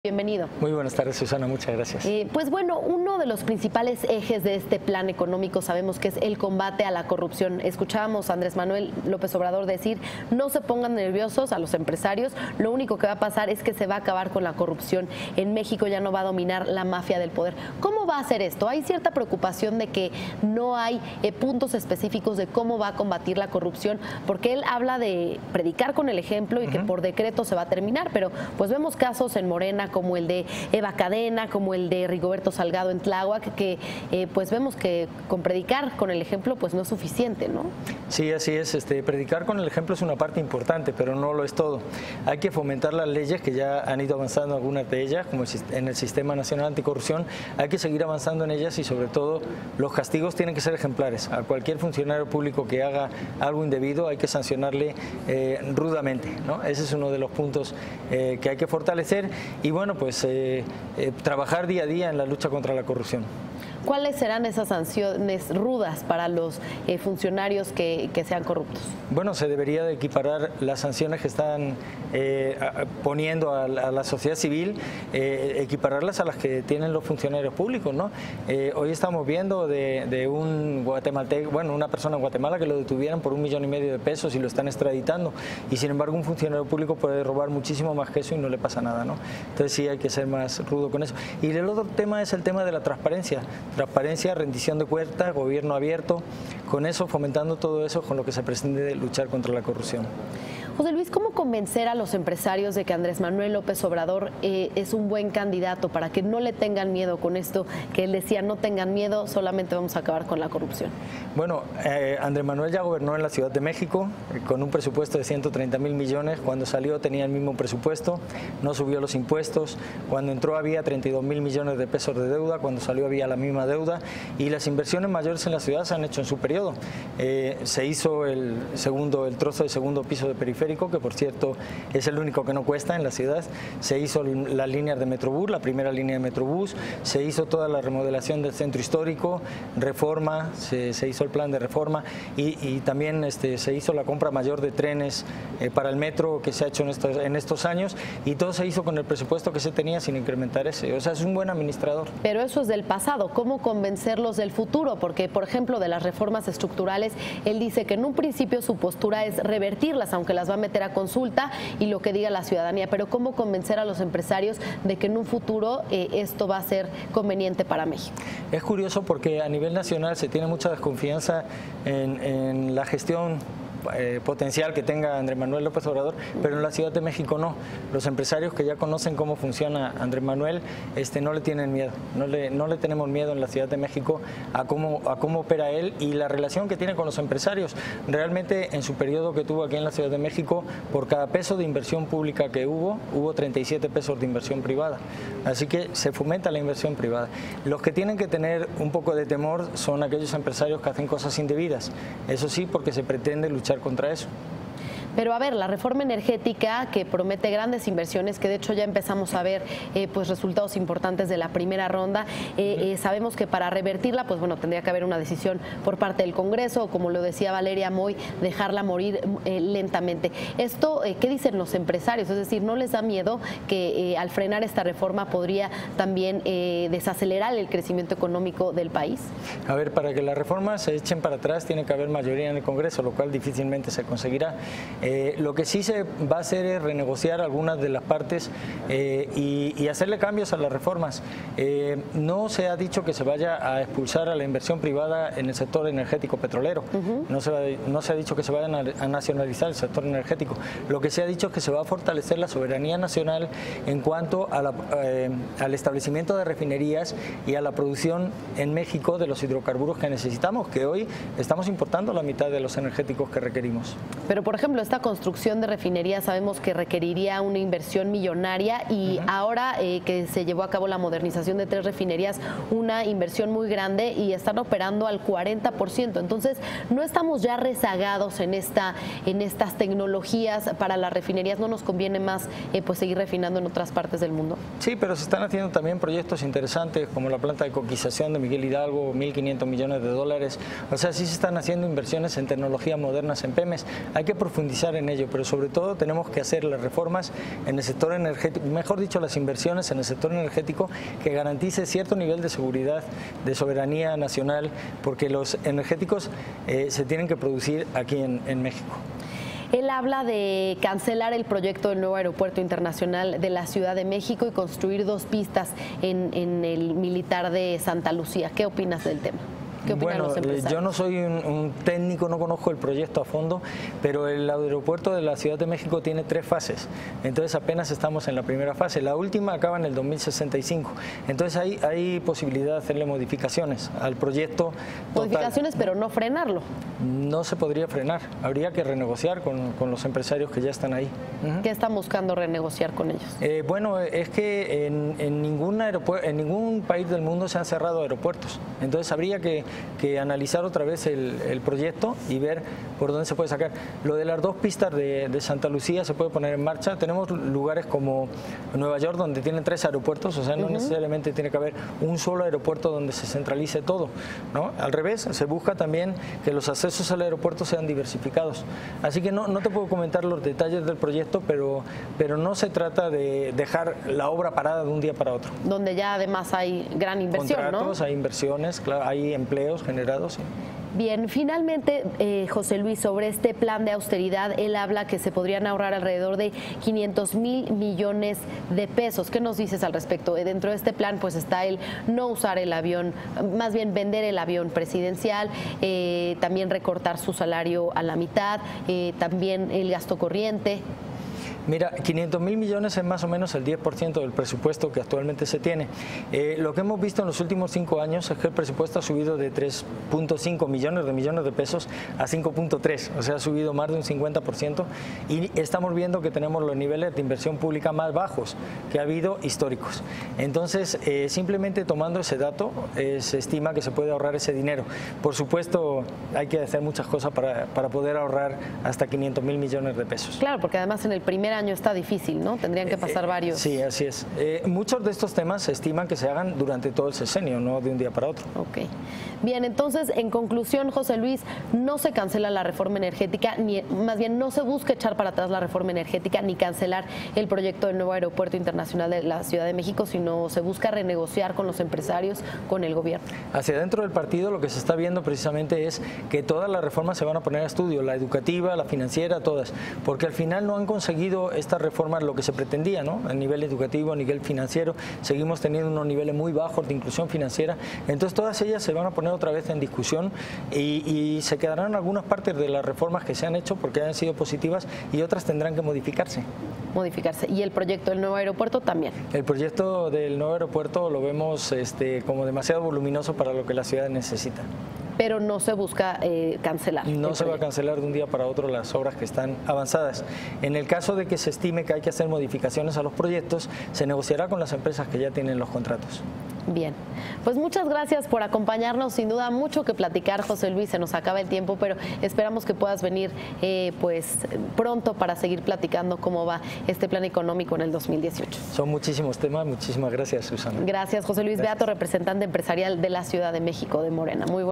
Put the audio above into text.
Bienvenido. Muy buenas tardes, Susana, muchas gracias. Pues bueno, uno de los principales ejes de este plan económico sabemos que es el combate a la corrupción. Escuchábamos a Andrés Manuel López Obrador decir, no se pongan nerviosos a los empresarios, lo único que va a pasar es que se va a acabar con la corrupción. En México ya no va a dominar la mafia del poder. ¿Cómo va a hacer esto? Hay cierta preocupación de que no hay puntos específicos de cómo va a combatir la corrupción, porque él habla de predicar con el ejemplo y que por decreto se va a terminar, pero pues vemos casos en Morena como el de Eva Cadena, como el de Rigoberto Salgado en Tláhuac, que pues vemos que con predicar con el ejemplo pues no es suficiente, ¿no? Sí, así es. Predicar con el ejemplo es una parte importante, pero no lo es todo. Hay que fomentar las leyes que ya han ido avanzando, algunas de ellas, como en el Sistema Nacional Anticorrupción. Hay que seguir avanzando en ellas y sobre todo los castigos tienen que ser ejemplares. A cualquier funcionario público que haga algo indebido hay que sancionarle rudamente, ¿no? Ese es uno de los puntos que hay que fortalecer y bueno, pues trabajar día a día en la lucha contra la corrupción. ¿Cuáles serán esas sanciones rudas para los funcionarios que sean corruptos? Bueno, se debería de equiparar las sanciones que están poniendo a la sociedad civil, equipararlas a las que tienen los funcionarios públicos, ¿no? Hoy estamos viendo de un guatemalteco, bueno, una persona en Guatemala que lo detuvieron por 1,5 millones de pesos y lo están extraditando, y sin embargo un funcionario público puede robar muchísimo más que eso y no le pasa nada, ¿no? Entonces sí hay que ser más rudo con eso. Y el otro tema es el tema de la transparencia. Transparencia, rendición de cuentas, gobierno abierto, con eso, fomentando todo eso, con lo que se pretende luchar contra la corrupción. José Luis, ¿cómo convencer a los empresarios de que Andrés Manuel López Obrador es un buen candidato para que no le tengan miedo con esto que él decía, no tengan miedo, solamente vamos a acabar con la corrupción? Bueno, Andrés Manuel ya gobernó en la Ciudad de México con un presupuesto de 130,000 millones. Cuando salió tenía el mismo presupuesto, no subió los impuestos. Cuando entró había 32,000 millones de pesos de deuda, cuando salió había la misma deuda y las inversiones mayores en la ciudad se han hecho en su periodo. Se hizo el trozo de segundo piso de periférico, que por cierto es el único que no cuesta en la ciudad. Se hizo las líneas de Metrobús, la primera línea de Metrobús, se hizo toda la remodelación del centro histórico, reforma, se hizo el plan de reforma y también se hizo la compra mayor de trenes para el metro que se ha hecho en estos años, y todo se hizo con el presupuesto que se tenía sin incrementar ese. O sea, es un buen administrador. Pero eso es del pasado. ¿Cómo convencerlos del futuro? Porque, por ejemplo, de las reformas estructurales, él dice que en un principio su postura es revertirlas, aunque las va a meter a consulta y lo que diga la ciudadanía, pero ¿cómo convencer a los empresarios de que en un futuro esto va a ser conveniente para México? Es curioso porque a nivel nacional se tiene mucha desconfianza en la gestión potencial que tenga Andrés Manuel López Obrador, pero en la Ciudad de México no. Los empresarios que ya conocen cómo funciona Andrés Manuel no le tienen miedo, no le tenemos miedo en la Ciudad de México a cómo opera él y la relación que tiene con los empresarios. Realmente en su periodo que tuvo aquí en la Ciudad de México, por cada peso de inversión pública que hubo 37 pesos de inversión privada. Así que se fomenta la inversión privada. Los que tienen que tener un poco de temor son aquellos empresarios que hacen cosas indebidas. Eso sí, porque se pretende luchar contra eso. Pero a ver, la reforma energética que promete grandes inversiones, que de hecho ya empezamos a ver pues resultados importantes de la primera ronda, sabemos que para revertirla, pues bueno, tendría que haber una decisión por parte del Congreso, o como lo decía Valeria Moy, dejarla morir lentamente. Esto, ¿qué dicen los empresarios? Es decir, ¿no les da miedo que al frenar esta reforma podría también desacelerar el crecimiento económico del país? A ver, para que las reformas se echen para atrás tiene que haber mayoría en el Congreso, lo cual difícilmente se conseguirá. Lo que sí se va a hacer es renegociar algunas de las partes y hacerle cambios a las reformas. No se ha dicho que se vaya a expulsar a la inversión privada en el sector energético petrolero. No se ha dicho que se vayan a nacionalizar el sector energético. Lo que se ha dicho es que se va a fortalecer la soberanía nacional en cuanto al establecimiento de refinerías y a la producción en México de los hidrocarburos que necesitamos, que hoy estamos importando la mitad de los energéticos que requerimos. Pero, por ejemplo, esta construcción de refinería sabemos que requeriría una inversión millonaria y ahora que se llevó a cabo la modernización de 3 refinerías, una inversión muy grande y están operando al 40%. Entonces, ¿no estamos ya rezagados en estas tecnologías para las refinerías? ¿No nos conviene más pues seguir refinando en otras partes del mundo? Sí, pero se están haciendo también proyectos interesantes como la planta de coquización de Miguel Hidalgo, 1.500 millones de dólares. O sea, sí se están haciendo inversiones en tecnologías modernas en Pemex. Hay que profundizar profundizar en ello, pero sobre todo tenemos que hacer las reformas en el sector energético, mejor dicho, las inversiones en el sector energético que garantice cierto nivel de seguridad, de soberanía nacional, porque los energéticos se tienen que producir aquí en México. Él habla de cancelar el proyecto del nuevo aeropuerto internacional de la Ciudad de México y construir 2 pistas en el militar de Santa Lucía. ¿Qué opinas del tema? ¿Qué opinan los empresarios? Yo no soy un técnico, no conozco el proyecto a fondo, pero el aeropuerto de la Ciudad de México tiene 3 fases, entonces apenas estamos en la primera fase. La última acaba en el 2065, entonces hay posibilidad de hacerle modificaciones al proyecto. Modificaciones, pero no frenarlo. No se podría frenar, habría que renegociar con los empresarios que ya están ahí. ¿Qué están buscando renegociar con ellos? Bueno, es que en ningún país del mundo se han cerrado aeropuertos, entonces habría que analizar otra vez el proyecto y ver por dónde se puede sacar. Lo de las 2 pistas de Santa Lucía se puede poner en marcha. Tenemos lugares como Nueva York donde tienen 3 aeropuertos, o sea, no necesariamente tiene que haber un solo aeropuerto donde se centralice todo, ¿no? Al revés, se busca también que los accesos al aeropuerto sean diversificados. Así que no te puedo comentar los detalles del proyecto, pero no se trata de dejar la obra parada de un día para otro. Donde ya además hay gran inversión, contratos, ¿no? Hay inversiones, claro, hay empleos generados. Sí. Bien, finalmente, José Luis, sobre este plan de austeridad, él habla que se podrían ahorrar alrededor de 500,000 millones de pesos. ¿Qué nos dices al respecto? Dentro de este plan pues está el no usar el avión, más bien vender el avión presidencial, también recortar su salario a la mitad, también el gasto corriente. Mira, 500,000 millones es más o menos el 10% del presupuesto que actualmente se tiene. Lo que hemos visto en los últimos 5 años es que el presupuesto ha subido de 3.5 millones de pesos a 5.3, o sea, ha subido más de un 50%, y estamos viendo que tenemos los niveles de inversión pública más bajos que ha habido históricos. Entonces, simplemente tomando ese dato, se estima que se puede ahorrar ese dinero. Por supuesto, hay que hacer muchas cosas para poder ahorrar hasta 500,000 millones de pesos. Claro, porque además en el primer año está difícil, ¿no? Tendrían que pasar varios. Sí, así es. Muchos de estos temas se estiman que se hagan durante todo el sexenio, no de un día para otro. Ok. Bien, entonces, en conclusión, José Luis, no se cancela la reforma energética, ni más bien no se busca echar para atrás la reforma energética ni cancelar el proyecto del nuevo aeropuerto internacional de la Ciudad de México, sino se busca renegociar con los empresarios, con el gobierno. Hacia dentro del partido lo que se está viendo precisamente es que todas las reformas se van a poner a estudio, la educativa, la financiera, todas, porque al final no han conseguido estas reformas lo que se pretendía, ¿no? A nivel educativo, a nivel financiero, seguimos teniendo unos niveles muy bajos de inclusión financiera, entonces todas ellas se van a poner otra vez en discusión y se quedarán algunas partes de las reformas que se han hecho porque han sido positivas y otras tendrán que modificarse. ¿Y el proyecto del nuevo aeropuerto también? El proyecto del nuevo aeropuerto lo vemos como demasiado voluminoso para lo que la ciudad necesita. Pero no se busca cancelar. No se va a cancelar de un día para otro las obras que están avanzadas. En el caso de que se estime que hay que hacer modificaciones a los proyectos, se negociará con las empresas que ya tienen los contratos. Bien, pues muchas gracias por acompañarnos. Sin duda mucho que platicar, José Luis, se nos acaba el tiempo, pero esperamos que puedas venir pues pronto para seguir platicando cómo va este plan económico en el 2018. Son muchísimos temas, muchísimas gracias, Susana. Gracias, José Luis Beato, representante empresarial de la Ciudad de México de Morena. Muy